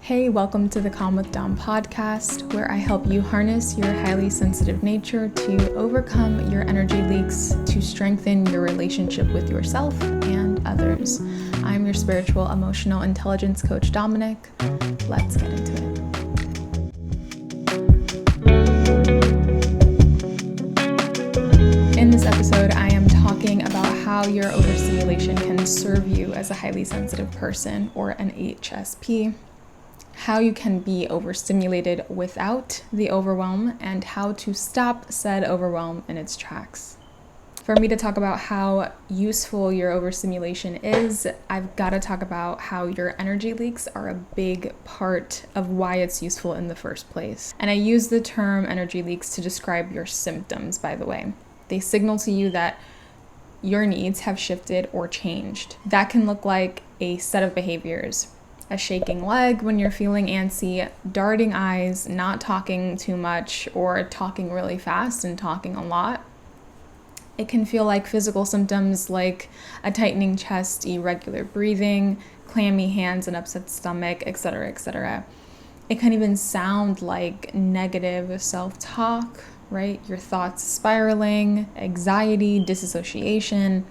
Hey, welcome to the CalmWithDom podcast, where I help you harness your highly sensitive nature to overcome your energy leaks to strengthen your relationship with yourself and others. I'm your spiritual emotional intelligence coach, Dominic. Let's get into it. In this episode, I am talking about how your overstimulation can serve you as a highly sensitive person or an HSP, how you can be overstimulated without the overwhelm, and how to stop said overwhelm in its tracks. For me to talk about how useful your overstimulation is, I've got to talk about how your energy leaks are a big part of why it's useful in the first place. And I use the term energy leaks to describe your symptoms, by the way. They signal to you that your needs have shifted or changed. That can look like a set of behaviors: a shaking leg when you're feeling antsy, darting eyes, not talking too much, or talking really fast and talking a lot. It can feel like physical symptoms like a tightening chest, irregular breathing, clammy hands, an upset stomach, etc., etc. It can even sound like negative self-talk, right? Your thoughts spiraling, anxiety, disassociation.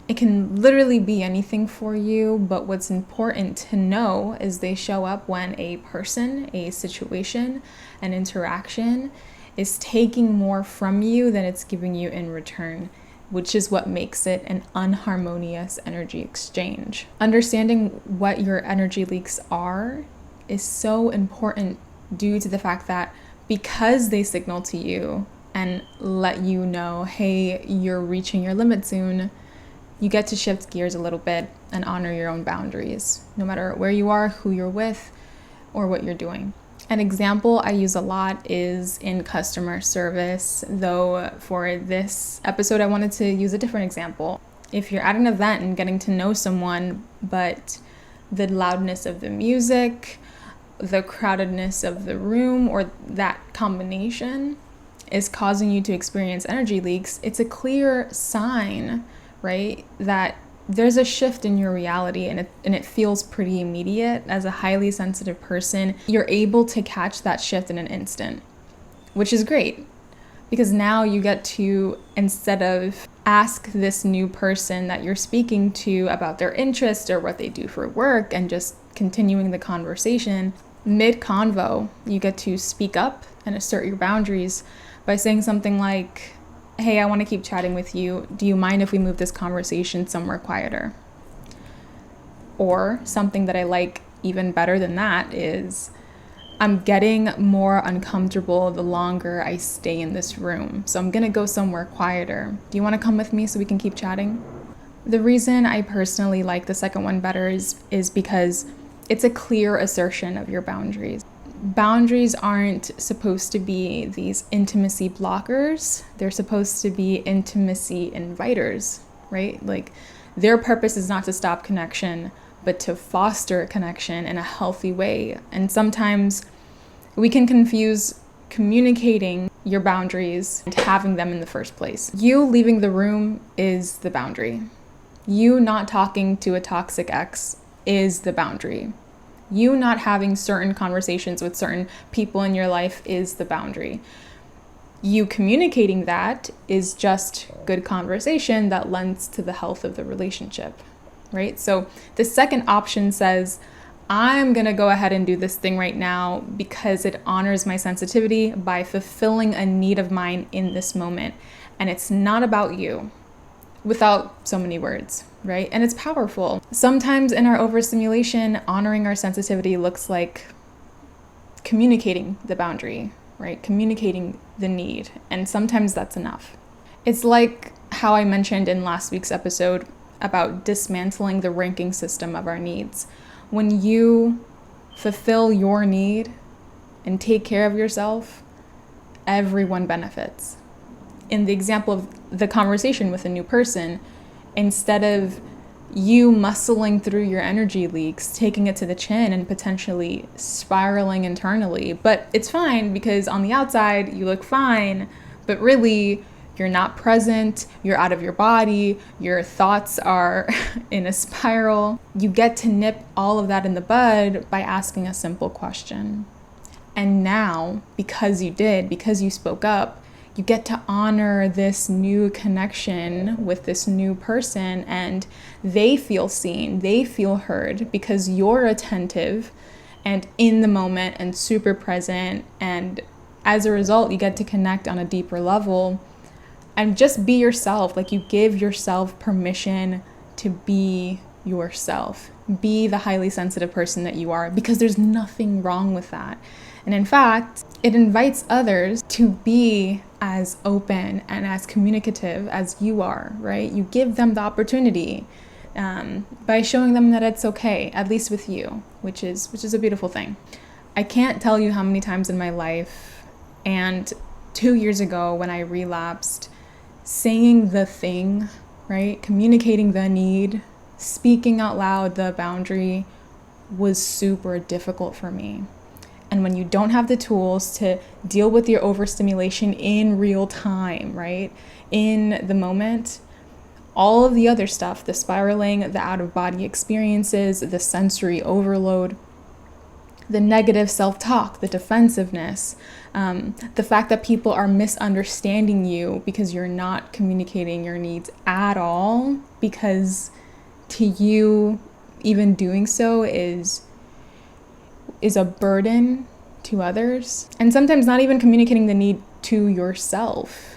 It can literally be anything for you, but what's important to know is they show up when a person, a situation, an interaction is taking more from you than it's giving you in return, which is what makes it an unharmonious energy exchange. Understanding what your energy leaks are is so important due to the fact that because they signal to you and let you know, hey, you're reaching your limit soon, you get to shift gears a little bit and honor your own boundaries, no matter where you are, who you're with, or what you're doing. An example I use a lot is in customer service, though for this episode I wanted to use a different example. If you're at an event and getting to know someone, but the loudness of the music, the crowdedness of the room, or that combination is causing you to experience energy leaks, it's a clear sign, right, that there's a shift in your reality, and it feels pretty immediate. As a highly sensitive person, you're able to catch that shift in an instant, which is great, because now you get to, instead of ask this new person that you're speaking to about their interest or what they do for work and just continuing the conversation, mid-convo, you get to speak up and assert your boundaries by saying something like, hey, I want to keep chatting with you. Do you mind if we move this conversation somewhere quieter? Or something that I like even better than that is, I'm getting more uncomfortable the longer I stay in this room, so I'm going to go somewhere quieter. Do you want to come with me so we can keep chatting? The reason I personally like the second one better is because it's a clear assertion of your boundaries. Boundaries aren't supposed to be these intimacy blockers. They're supposed to be intimacy inviters, right? Like, their purpose is not to stop connection, but to foster connection in a healthy way. And sometimes we can confuse communicating your boundaries and having them in the first place. You leaving the room is the boundary. You not talking to a toxic ex is the boundary. You not having certain conversations with certain people in your life is the boundary. You communicating that is just good conversation that lends to the health of the relationship, right? So the second option says, I'm going to go ahead and do this thing right now because it honors my sensitivity by fulfilling a need of mine in this moment. And it's not about you, without so many words, right? And it's powerful. Sometimes in our overstimulation, honoring our sensitivity looks like communicating the boundary, right? Communicating the need. And sometimes that's enough. It's like how I mentioned in last week's episode about dismantling the ranking system of our needs. When you fulfill your need and take care of yourself, everyone benefits. In the example of the conversation with a new person, instead of you muscling through your energy leaks, taking it to the chin and potentially spiraling internally, but it's fine because on the outside you look fine, but really you're not present, you're out of your body, your thoughts are in a spiral. You get to nip all of that in the bud by asking a simple question. And now, because you spoke up, you get to honor this new connection with this new person, and they feel seen, they feel heard because you're attentive and in the moment and super present. And as a result, you get to connect on a deeper level and just be yourself. Like, you give yourself permission to be yourself. Be the highly sensitive person that you are, because there's nothing wrong with that. And in fact, it invites others to be as open and as communicative as you are, right? You give them the opportunity by showing them that it's okay, at least with you, which is a beautiful thing. I can't tell you how many times in my life, and 2 years ago when I relapsed, saying the thing, right? Communicating the need, speaking out loud the boundary was super difficult for me. And when you don't have the tools to deal with your overstimulation in real time, right? In the moment, all of the other stuff, the spiraling, the out-of-body experiences, the sensory overload, the negative self-talk, the defensiveness, the fact that people are misunderstanding you because you're not communicating your needs at all, because to you, even doing so is a burden to others. And sometimes not even communicating the need to yourself.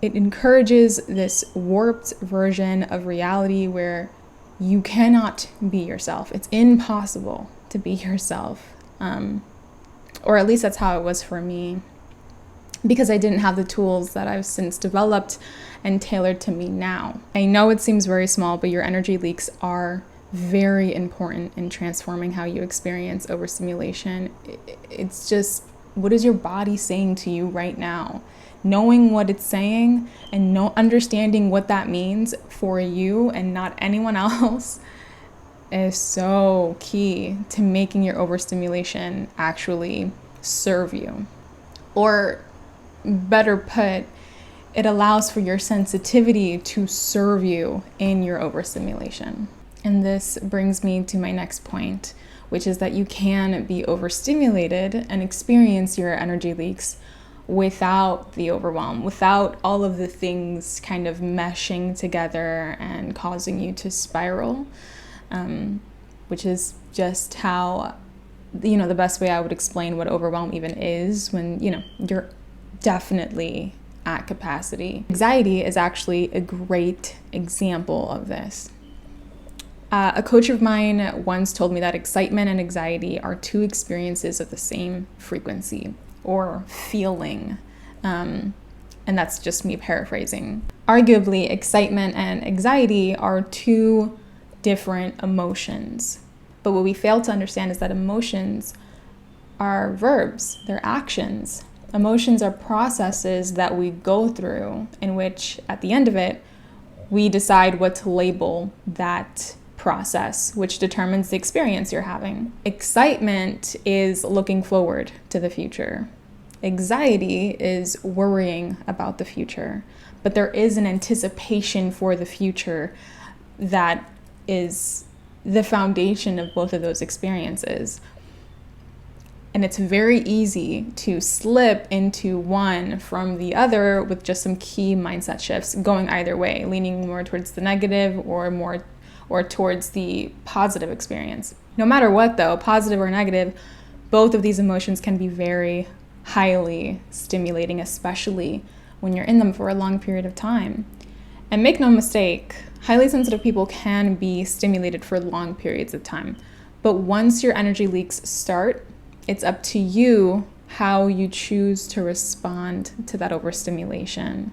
It encourages this warped version of reality where you cannot be yourself. It's impossible to be yourself. Or at least that's how it was for me, because I didn't have the tools that I've since developed and tailored to me now. I know it seems very small, but your energy leaks are very important in transforming how you experience overstimulation. It's just, what is your body saying to you right now? Knowing what it's saying and understanding what that means for you and not anyone else is so key to making your overstimulation actually serve you. Or better put, it allows for your sensitivity to serve you in your overstimulation. And this brings me to my next point, which is that you can be overstimulated and experience your energy leaks without the overwhelm, without all of the things kind of meshing together and causing you to spiral, which is just how, the best way I would explain what overwhelm even is, when, you're definitely at capacity. Anxiety is actually a great example of this. A coach of mine once told me that excitement and anxiety are two experiences of the same frequency or feeling. And that's just me paraphrasing. Arguably, excitement and anxiety are two different emotions. But what we fail to understand is that emotions are verbs, they're actions. Emotions are processes that we go through, in which, at the end of it, we decide what to label that process, which determines the experience you're having. Excitement is looking forward to the future. Anxiety is worrying about the future. But there is an anticipation for the future that is the foundation of both of those experiences. And it's very easy to slip into one from the other with just some key mindset shifts, going either way, leaning more towards the negative or towards the positive experience. No matter what though, positive or negative, both of these emotions can be very highly stimulating, especially when you're in them for a long period of time. And make no mistake, highly sensitive people can be stimulated for long periods of time. But once your energy leaks start, it's up to you how you choose to respond to that overstimulation.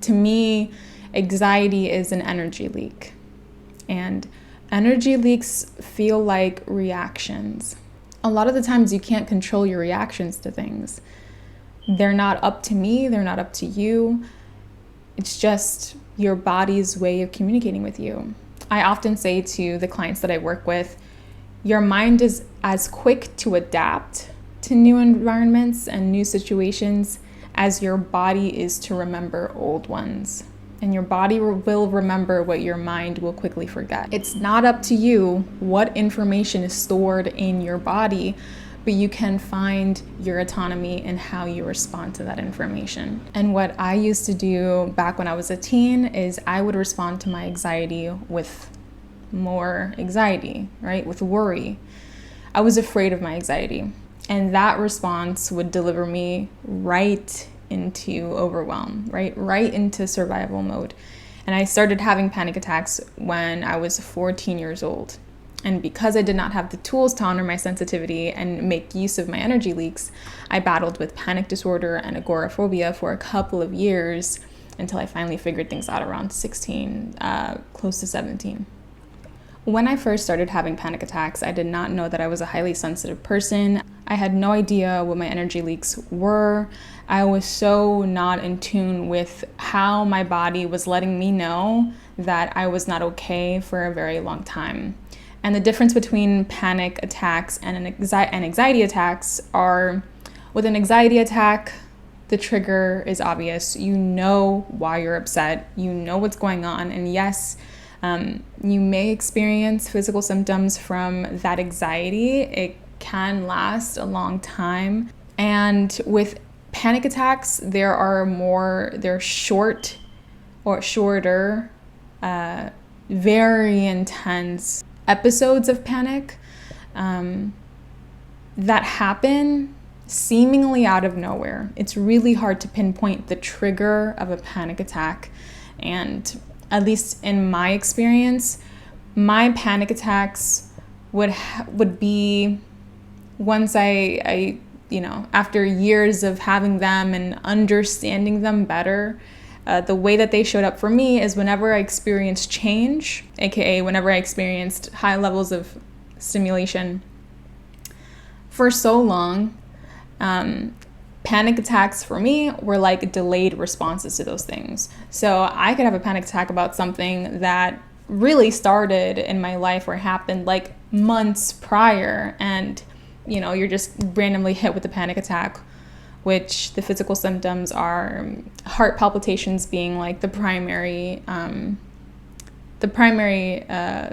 To me, anxiety is an energy leak. And energy leaks feel like reactions. A lot of the times you can't control your reactions to things. They're not up to me, they're not up to you. It's just your body's way of communicating with you. I often say to the clients that I work with, your mind is as quick to adapt to new environments and new situations as your body is to remember old ones. And your body will remember what your mind will quickly forget. It's not up to you what information is stored in your body, but you can find your autonomy in how you respond to that information. And what I used to do back when I was a teen is I would respond to my anxiety with more anxiety, right? With worry. I was afraid of my anxiety. And that response would deliver me right into overwhelm, right into survival mode. And I started having panic attacks when I was 14 years old. And because I did not have the tools to honor my sensitivity and make use of my energy leaks, I battled with panic disorder and agoraphobia for a couple of years until I finally figured things out around 16, close to 17. When I first started having panic attacks, I did not know that I was a highly sensitive person. I had no idea what my energy leaks were. I was so not in tune with how my body was letting me know that I was not okay for a very long time. And the difference between panic attacks and anxiety attacks are, with an anxiety attack, the trigger is obvious. You know why you're upset. You know what's going on. And yes, you may experience physical symptoms from that anxiety. It can last a long time. And with panic attacks, they're shorter, very intense episodes of panic that happen seemingly out of nowhere. It's really hard to pinpoint the trigger of a panic attack. And at least in my experience, my panic attacks would be once I after years of having them and understanding them better. The way that they showed up for me is whenever I experienced change, aka whenever I experienced high levels of stimulation for so long. Panic attacks for me were like delayed responses to those things. So I could have a panic attack about something that really started in my life or happened like months prior, and you're just randomly hit with a panic attack, which the physical symptoms are heart palpitations being like the primary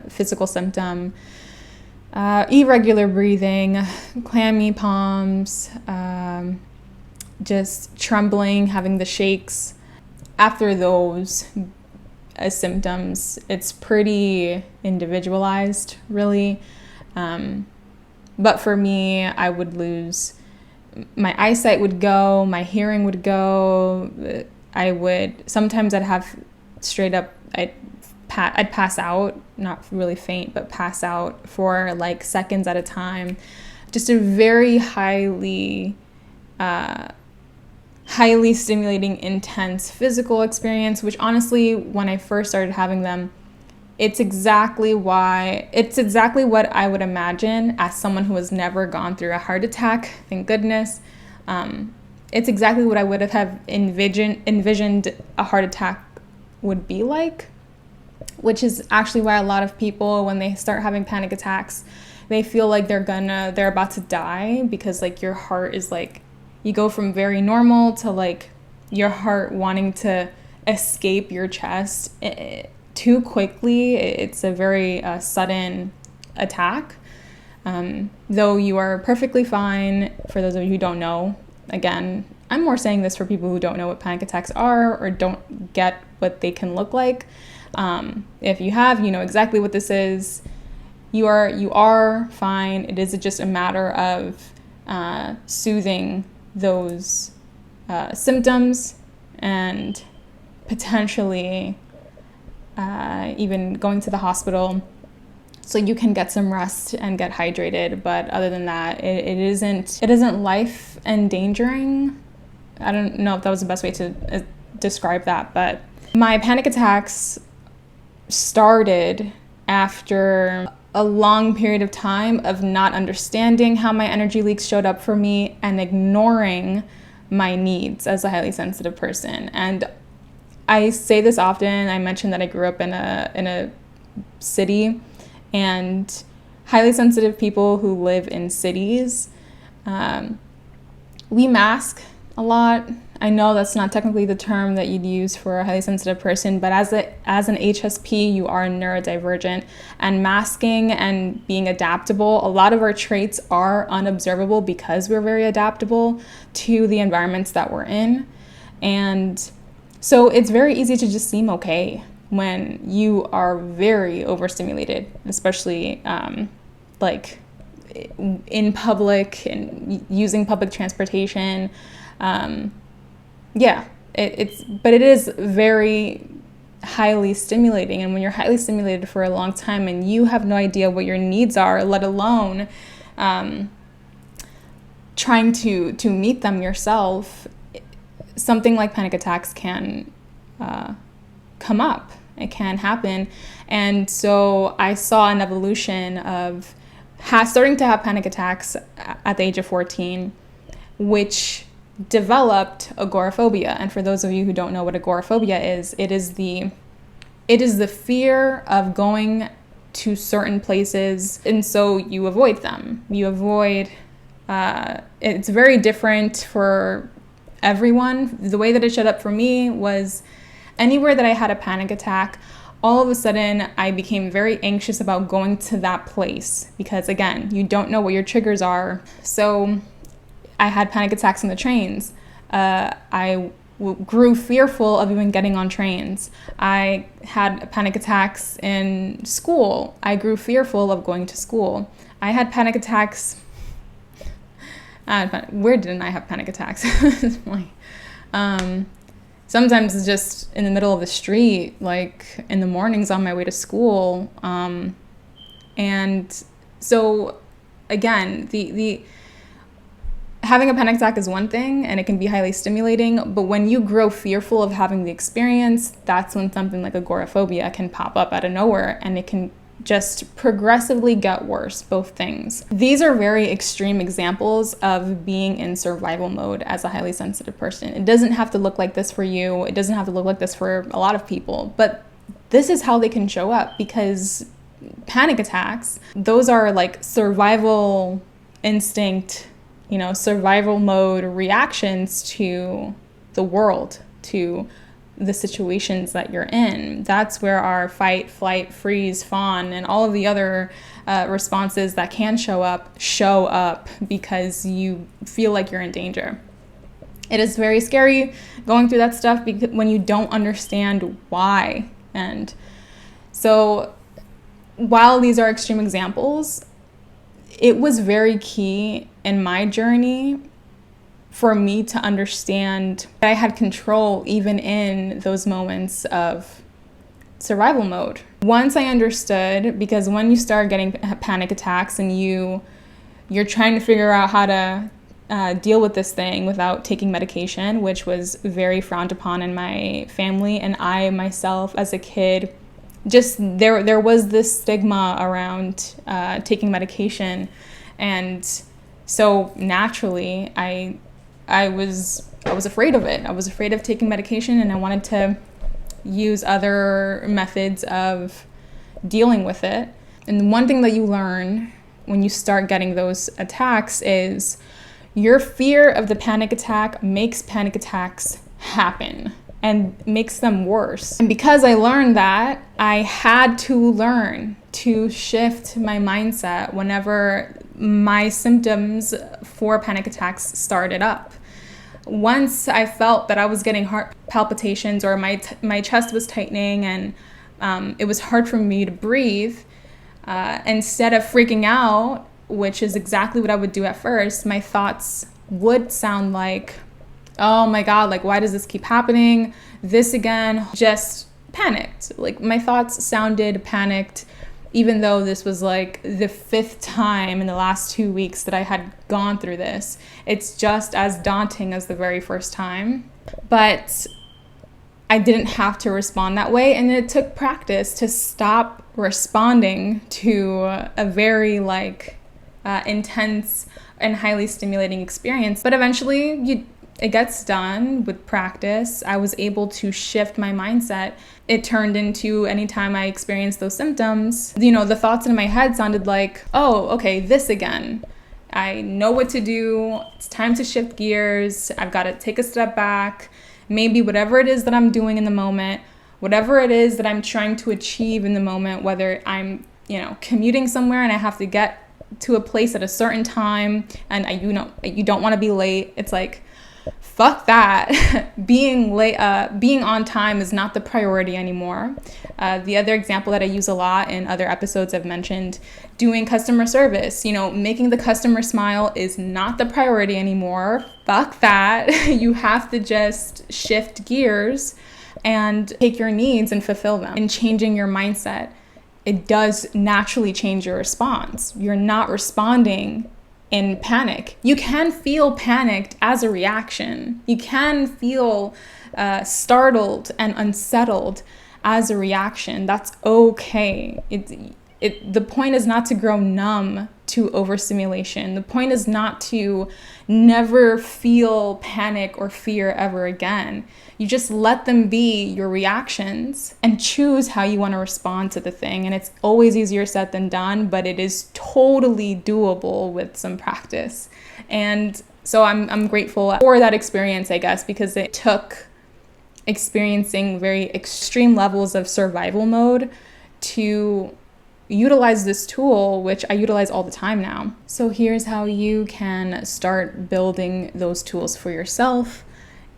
physical symptom, irregular breathing, clammy palms, just trembling, having the shakes. After those symptoms, it's pretty individualized, really. But for me, I would lose. My eyesight would go, my hearing would go. Sometimes I'd have straight up, I'd pass out, not really faint, but pass out for like seconds at a time. Just a very highly stimulating, intense physical experience, which honestly, when I first started having them, it's exactly what I would imagine as someone who has never gone through a heart attack, thank goodness. It's exactly what I would have envisioned a heart attack would be like, which is actually why a lot of people, when they start having panic attacks, they feel like they're about to die, because like your heart is like, you go from very normal to like your heart wanting to escape your chest too quickly. It's a very sudden attack. Though you are perfectly fine, for those of you who don't know, again, I'm more saying this for people who don't know what panic attacks are or don't get what they can look like. If you have, you know exactly what this is. You are fine. It is just a matter of soothing those symptoms and potentially even going to the hospital so you can get some rest and get hydrated. But other than that, it isn't life endangering. I don't know if that was the best way to describe that, but my panic attacks started after a long period of time of not understanding how my energy leaks showed up for me and ignoring my needs as a highly sensitive person. And I say this often. I mentioned that I grew up in a city, and highly sensitive people who live in cities, we mask a lot. I know that's not technically the term that you'd use for a highly sensitive person, but as an HSP, you are neurodivergent, and masking and being adaptable, a lot of our traits are unobservable because we're very adaptable to the environments that we're in. And so it's very easy to just seem okay when you are very overstimulated, especially like in public and using public transportation. But it is very highly stimulating. And when you're highly stimulated for a long time and you have no idea what your needs are, let alone trying to meet them yourself, something like panic attacks can come up. It can happen. And so I saw an evolution of starting to have panic attacks at the age of 14, which developed agoraphobia. And for those of you who don't know what agoraphobia is, it is the fear of going to certain places, and so you avoid them. It's very different for everyone. The way that it showed up for me was anywhere that I had a panic attack, all of a sudden I became very anxious about going to that place because, again, you don't know what your triggers are. So I had panic attacks on the trains. I grew fearful of even getting on trains. I had panic attacks in school. I grew fearful of going to school. I had panic attacks. Where didn't I have panic attacks? Sometimes it's just in the middle of the street, like in the mornings on my way to school. And so, again, the having a panic attack is one thing, and it can be highly stimulating. But when you grow fearful of having the experience, that's when something like agoraphobia can pop up out of nowhere, and it can just progressively get worse, both things. These are very extreme examples of being in survival mode as a highly sensitive person. It doesn't have to look like this for you. It doesn't have to look like this for a lot of people, but this is how they can show up, because panic attacks, those are like survival instinct, survival mode reactions to the world, to the situations that you're in. That's where our fight, flight, freeze, fawn, and all of the other responses that can show up because you feel like you're in danger. It is very scary going through that stuff when you don't understand why. And so while these are extreme examples, it was very key in my journey for me to understand that I had control even in those moments of survival mode. Once I understood, because when you start getting panic attacks and you're trying to figure out how to deal with this thing without taking medication, which was very frowned upon in my family, and I myself as a kid, just there was this stigma around taking medication, and so naturally I was afraid of it. I was afraid of taking medication, and I wanted to use other methods of dealing with it. And one thing that you learn when you start getting those attacks is your fear of the panic attack makes panic attacks happen and makes them worse. And because I learned that, I had to learn to shift my mindset whenever my symptoms for panic attacks started up. Once I felt that I was getting heart palpitations or my chest was tightening and it was hard for me to breathe, instead of freaking out, which is exactly what I would do at first, my thoughts would sound like, oh my God, like, why does this keep happening? This again, just panicked. Like, my thoughts sounded panicked, even though this was like the 5th time in the last 2 weeks that I had gone through this. It's just as daunting as the very first time. But I didn't have to respond that way. And it took practice to stop responding to a very intense and highly stimulating experience. But eventually it gets done with practice. I was able to shift my mindset. It turned into anytime I experienced those symptoms, the thoughts in my head sounded like, oh, okay, this again. I know what to do. It's time to shift gears. I've got to take a step back. Maybe whatever it is that I'm doing in the moment, whatever it is that I'm trying to achieve in the moment, whether I'm, commuting somewhere and I have to get to a place at a certain time and you don't want to be late. It's like, fuck that. Being late, being on time is not the priority anymore. The other example that I use a lot in other episodes I've mentioned, doing customer service, making the customer smile is not the priority anymore. Fuck that. You have to just shift gears and take your needs and fulfill them. In changing your mindset, it does naturally change your response. You're not responding in panic. You can feel panicked as a reaction. You can feel startled and unsettled as a reaction. That's okay. The point is not to grow numb to overstimulation. The point is not to never feel panic or fear ever again. You just let them be your reactions and choose how you want to respond to the thing. And it's always easier said than done, but it is totally doable with some practice. And so I'm grateful for that experience, I guess, because it took experiencing very extreme levels of survival mode to utilize this tool, which I utilize all the time now. So here's how you can start building those tools for yourself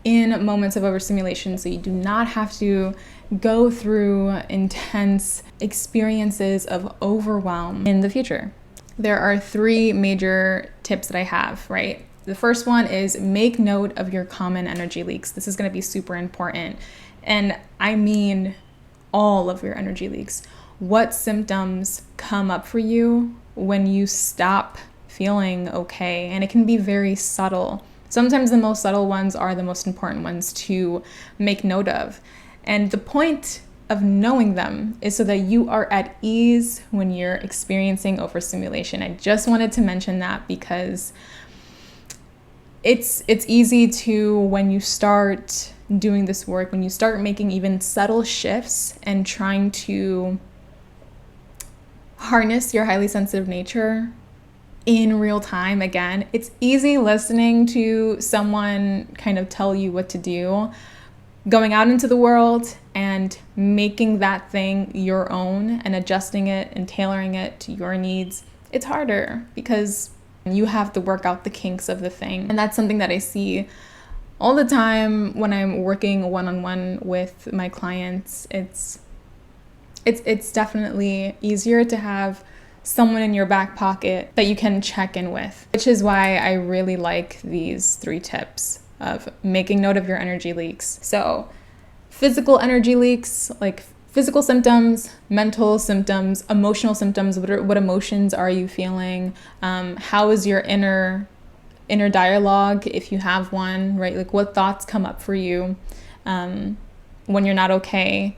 in moments of overstimulation, so you do not have to go through intense experiences of overwhelm in the future. There are 3 major tips that I have, right? The first one is make note of your common energy leaks. This is going to be super important. And I mean all of your energy leaks. What symptoms come up for you when you stop feeling okay? And it can be very subtle. Sometimes the most subtle ones are the most important ones to make note of. And the point of knowing them is so that you are at ease when you're experiencing overstimulation. I just wanted to mention that because it's easy to, when you start doing this work, when you start making even subtle shifts and trying to harness your highly sensitive nature in real time, again, it's easy listening to someone kind of tell you what to do, going out into the world and making that thing your own and adjusting it and tailoring it to your needs. It's harder because you have to work out the kinks of the thing. And that's something that I see all the time when I'm working one-on-one with my clients. It's definitely easier to have someone in your back pocket that you can check in with, which is why I really like these 3 tips of making note of your energy leaks. So physical energy leaks, like physical symptoms, mental symptoms, emotional symptoms. What emotions are you feeling? How is your inner dialogue, if you have one, right? Like what thoughts come up for you when you're not okay?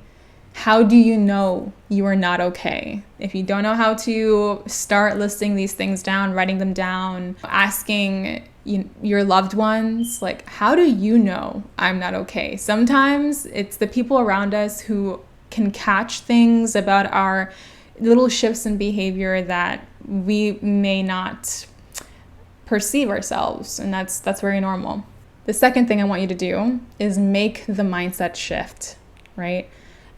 How do you know you are not okay? If you don't know how to, start listing these things down, writing them down, asking your loved ones, like, how do you know I'm not okay? Sometimes it's the people around us who can catch things about our little shifts in behavior that we may not perceive ourselves, and that's very normal. The second thing I want you to do is make the mindset shift, right?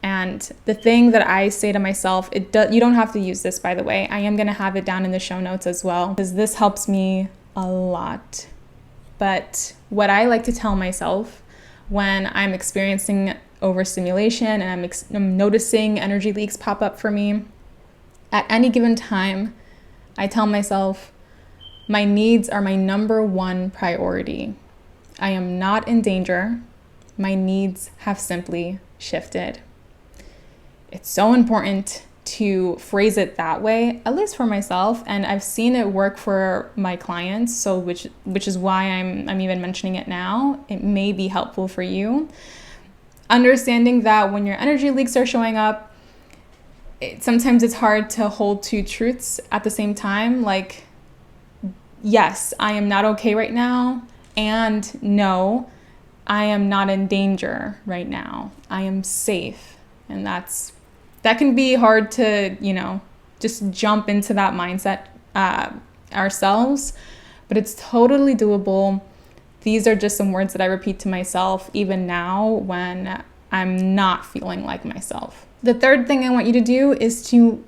And the thing that I say to myself, you don't have to use this, by the way. I am going to have it down in the show notes as well, because this helps me a lot. But what I like to tell myself when I'm experiencing overstimulation and I'm noticing energy leaks pop up for me, at any given time, I tell myself, my needs are my number 1 priority. I am not in danger. My needs have simply shifted. It's so important to phrase it that way, at least for myself, and I've seen it work for my clients, so which is why I'm even mentioning it now. It may be helpful for you. Understanding that when your energy leaks are showing up, sometimes it's hard to hold 2 truths at the same time, like, yes, I am not okay right now, and no, I am not in danger right now. I am safe. And that can be hard to, just jump into that mindset ourselves, but it's totally doable. These are just some words that I repeat to myself even now when I'm not feeling like myself. The third thing I want you to do is to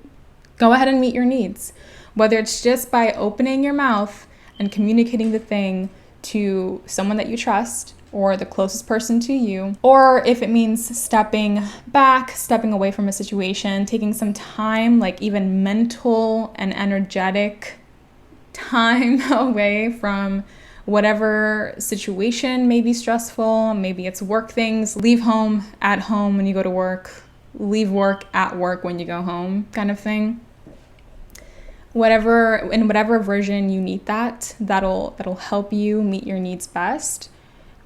go ahead and meet your needs, whether it's just by opening your mouth and communicating the thing to someone that you trust or the closest person to you, or if it means stepping back, stepping away from a situation, taking some time, like even mental and energetic time away from whatever situation may be stressful. Maybe it's work things. Leave home at home when you go to work. Leave work at work when you go home, kind of thing. In whatever version you need that'll help you meet your needs best.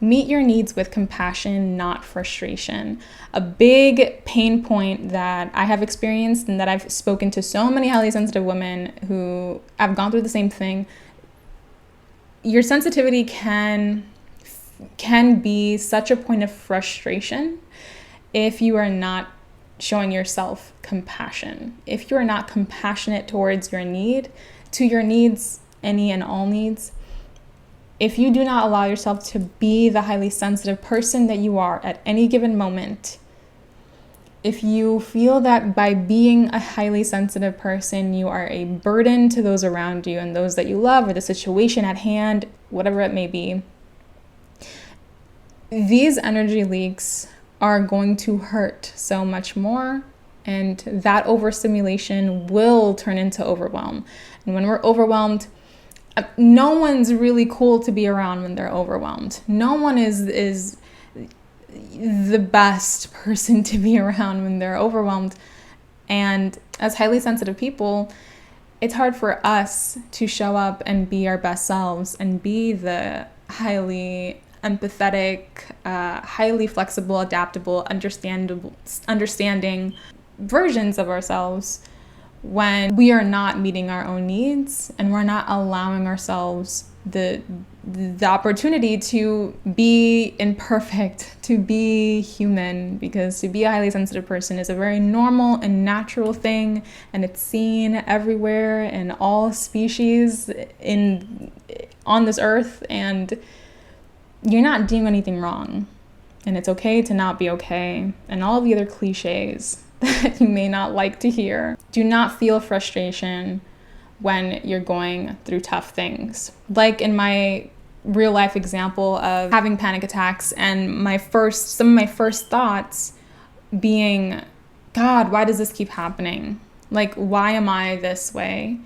Meet your needs with compassion, not frustration. A big pain point that I have experienced and that I've spoken to so many highly sensitive women who have gone through the same thing. Your sensitivity can be such a point of frustration if you are not showing yourself compassion. If you're not compassionate towards your needs, any and all needs, if you do not allow yourself to be the highly sensitive person that you are at any given moment, if you feel that by being a highly sensitive person, you are a burden to those around you and those that you love or the situation at hand, whatever it may be, these energy leaks are going to hurt so much more, and that overstimulation will turn into overwhelm. And when we're overwhelmed, no one's really cool to be around when they're overwhelmed. No one is the best person to be around when they're overwhelmed. And as highly sensitive people, it's hard for us to show up and be our best selves and be the highly empathetic, highly flexible, adaptable, understanding versions of ourselves when we are not meeting our own needs and we're not allowing ourselves the opportunity to be imperfect, to be human, because to be a highly sensitive person is a very normal and natural thing, and it's seen everywhere in all species on this earth, and you're not doing anything wrong, and it's okay to not be okay, and all the other cliches that you may not like to hear. Do not feel frustration when you're going through tough things. Like in my real life example of having panic attacks and some of my first thoughts being, God, why does this keep happening? Like, why am I this way?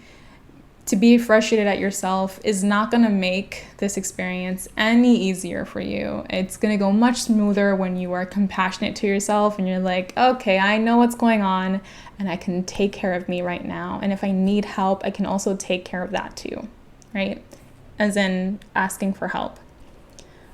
To be frustrated at yourself is not going to make this experience any easier for you. It's going to go much smoother when you are compassionate to yourself and you're like, okay, I know what's going on and I can take care of me right now. And if I need help, I can also take care of that too, right? As in asking for help.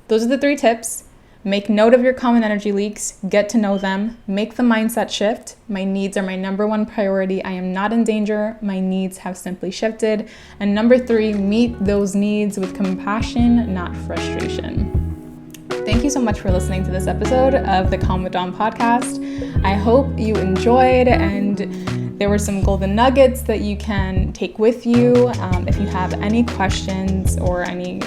Those are the 3 tips. Make note of your common energy leaks, get to know them, make the mindset shift. My needs are my number 1 priority. I am not in danger. My needs have simply shifted. And number 3, meet those needs with compassion, not frustration. Thank you so much for listening to this episode of the CalmWithDom podcast. I hope you enjoyed and there were some golden nuggets that you can take with you. If you have any questions or anything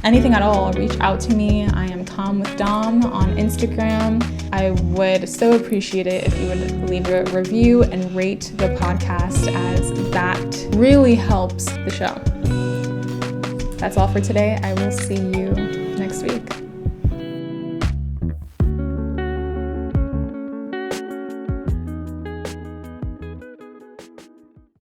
at all, reach out to me. I am CalmWithDom on Instagram. I would so appreciate it if you would leave a review and rate the podcast, as that really helps the show. That's all for today. I will see you next week.